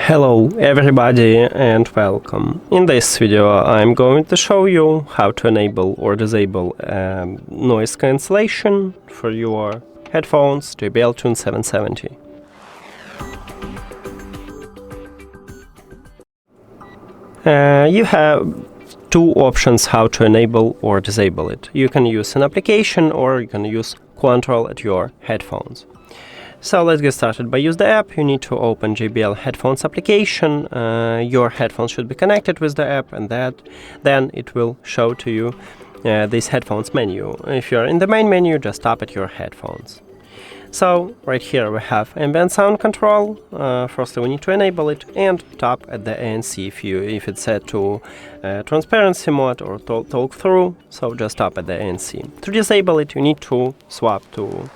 Hello everybody and welcome. In this video I'm going to show you how to enable or disable noise cancellation for your headphones JBL TUNE 770. You have two options how to enable or disable it. You can use an application or you can use control at your headphones. So let's get started. By use the app, you need to open JBL Headphones application. Your headphones should be connected with the app, and then it will show to you this headphones menu. If you're in the main menu, just tap at your headphones. So right here we have ambient sound control. Firstly, we need to enable it and tap at the ANC if it's set to transparency mode or talk through. So just tap at the ANC. To disable it, you need to swap to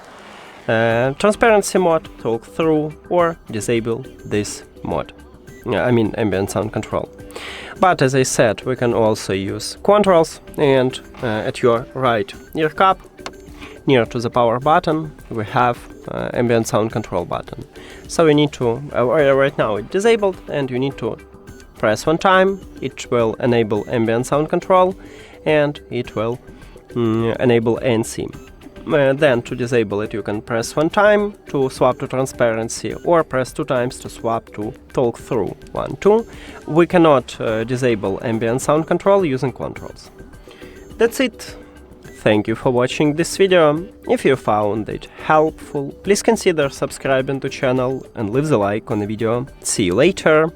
transparency mode, talk through, or disable this mode. I mean ambient sound control. But as I said, we can also use controls, and at your right ear cup, near to the power button, we have ambient sound control button. So you need to, right now it's disabled, and you need to press one time. It will enable ambient sound control, and it will enable ANC. Then to disable it, you can press one time to swap to transparency, or press two times to swap to talk through. 1, 2. We cannot disable ambient sound control using controls. That's it. Thank you for watching this video. If you found it helpful, please consider subscribing to channel and leave the like on the video. See you later.